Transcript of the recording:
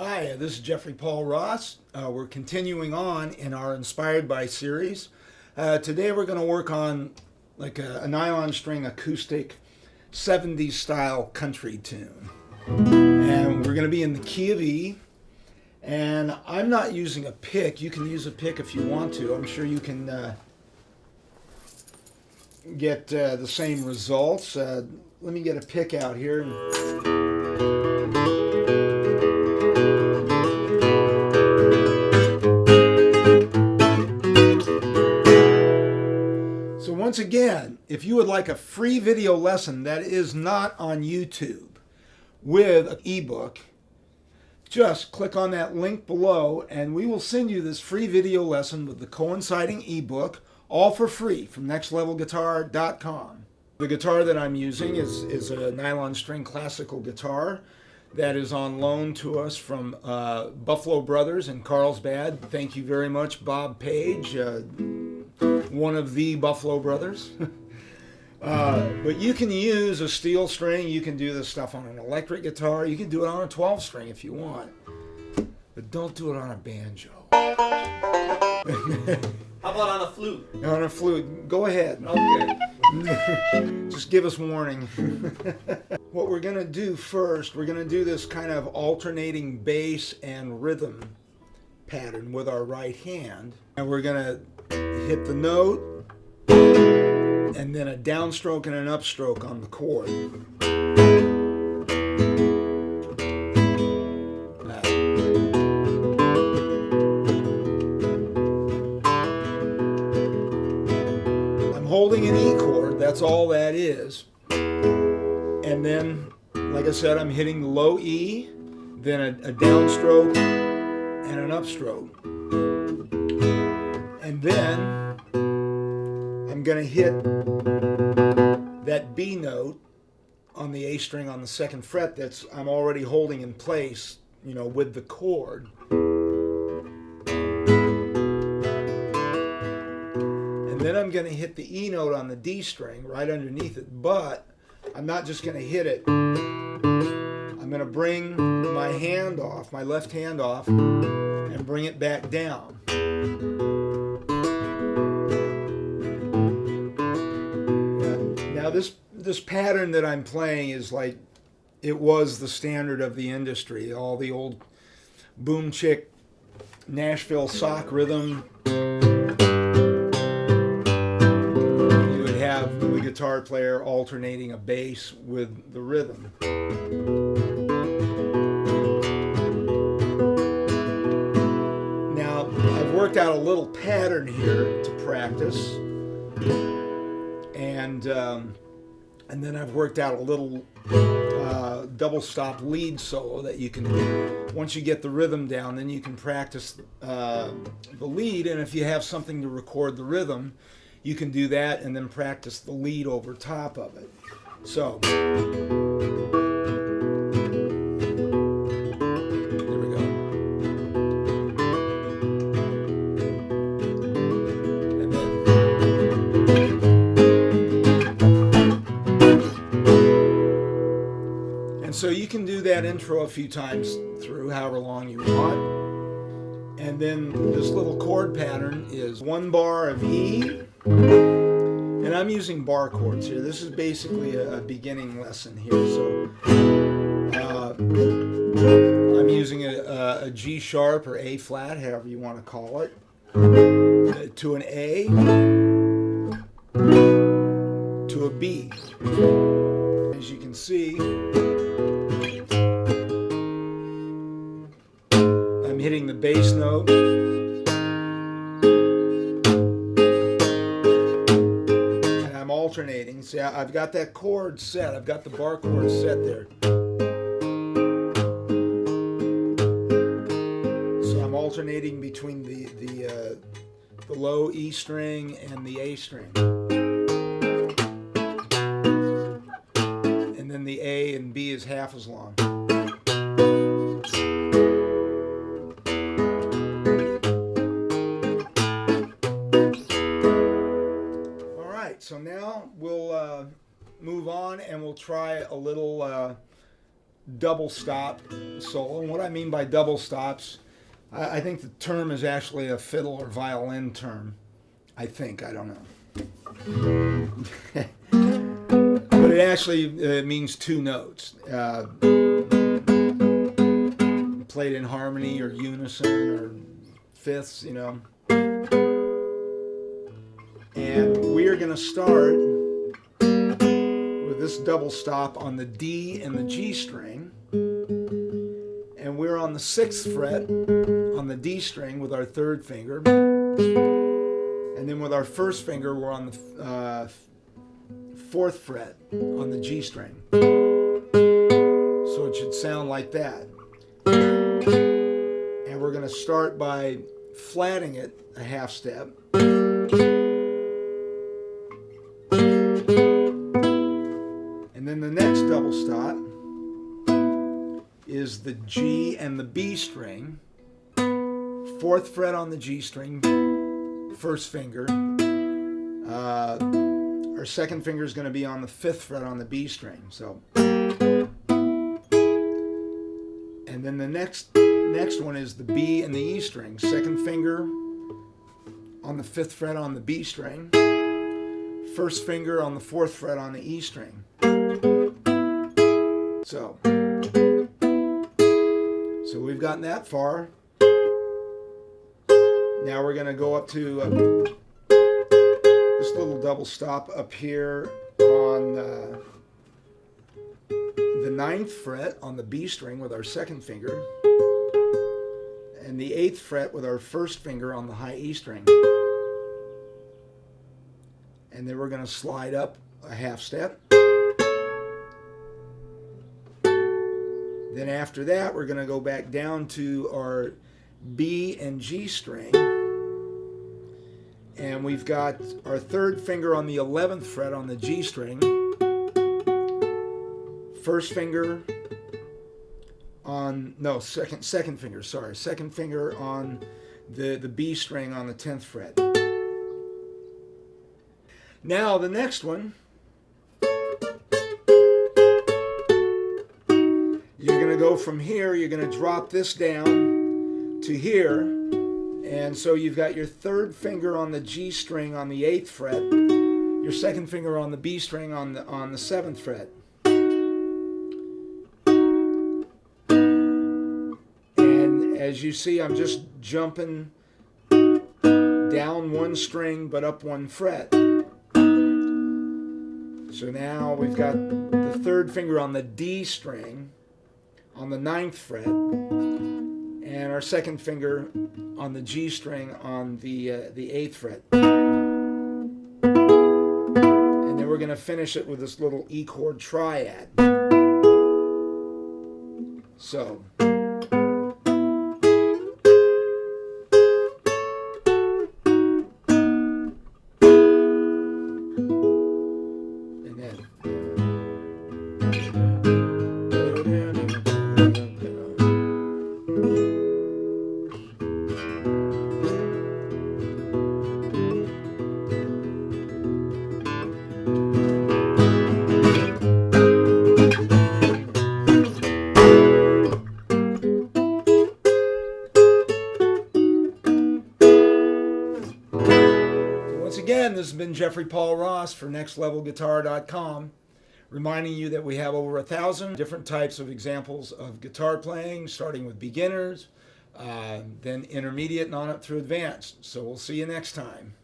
Hi, this is Jeffrey Paul Ross. We're continuing on in our Inspired By series. Today we're going to work on like a nylon string acoustic 70s style country tune. And we're going to be in the key of E. And I'm not using a pick. You can use a pick if you want to. I'm sure you can get the same results. Let me get a pick out here. Once again, if you would like a free video lesson that is not on YouTube with an ebook, just click on that link below and we will send you this free video lesson with the coinciding ebook, all for free from nextlevelguitar.com. The guitar that I'm using is a nylon string classical guitar that is on loan to us from Buffalo Brothers in Carlsbad. Thank you very much, Bob Page. One of the Buffalo Brothers. But you can use a steel string. You can do this stuff on an electric guitar. You can do it on a 12 string if you want. But don't do it on a banjo. How about on a flute? On a flute. Go ahead. Okay. Just give us warning. What we're going to do first, we're going to do this kind of alternating bass and rhythm pattern with our right hand. And we're going to hit the note, and then a downstroke and an upstroke on the chord. I'm holding an E chord, that's all that is. And then, like I said, I'm hitting the low E, then a downstroke and an upstroke. And then I'm going to hit that B note on the A string on the second fret that's I'm already holding in place, you know, with the chord. And then I'm going to hit the E note on the D string right underneath it, but I'm not just going to hit it. I'm going to bring my hand off, my left hand off, and bring it back down. Now this pattern that I'm playing is like, it was the standard of the industry. All the old boom chick Nashville sock rhythm. You would have the guitar player alternating a bass with the rhythm. Now I've worked out a little pattern here to practice. And then I've worked out a little double stop lead solo that you can, once you get the rhythm down, then you can practice the lead. And if you have something to record the rhythm, you can do that and then practice the lead over top of it. So, here we go. So you can do that intro a few times through, however long you want. And then this little chord pattern is one bar of E. And I'm using bar chords here. This is basically a beginning lesson here. So I'm using a G sharp or A flat, however you want to call it, to an A, to a B. As you can see, I'm hitting the bass note, and I'm alternating. See, I've got that chord set. I've got the bar chord set there. So I'm alternating between the low E string and the A string. And then the A and B is half as long. So now we'll move on and we'll try a little double stop solo. And what I mean by double stops, I think the term is actually a fiddle or violin term. I think, I don't know. But it actually means two notes. Played in harmony or unison or fifths, you know. And we are going to start with this double stop on the D and the G string. And we're on the 6th fret on the D string with our 3rd finger. And then with our 1st finger, we're on the 4th fret on the G string. So it should sound like that. And we're going to start by flatting it a half step. And then the next double stop is the G and the B string. 4th fret on the G string, 1st finger. Our 2nd finger is going to be on the 5th fret on the B string. So, and then the next one is the B and the E string. 2nd finger on the 5th fret on the B string. 1st finger on the 4th fret on the E string. So we've gotten that far. Now we're going to go up to this little double stop up here on the 9th fret on the B string with our 2nd finger, and the 8th fret with our 1st finger on the high E string. And then we're going to slide up a half step. Then after that, we're going to go back down to our B and G string. And we've got our 3rd finger on the 11th fret on the G string. 1st finger on, no, second finger, sorry. 2nd finger on the B string on the 10th fret. Now the next one, you're going to go from here, you're going to drop this down to here, and so you've got your 3rd finger on the G string on the 8th fret, your 2nd finger on the B string on the 7th fret. And as you see, I'm just jumping down one string but up one fret. So now we've got the 3rd finger on the D string on the 9th fret, and our 2nd finger on the G string on the 8th fret. And then we're going to finish it with this little E chord triad. So. Again, this has been Jeffrey Paul Ross for NextLevelGuitar.com, reminding you that we have over 1,000 different types of examples of guitar playing, starting with beginners, then intermediate and on up through advanced. So we'll see you next time.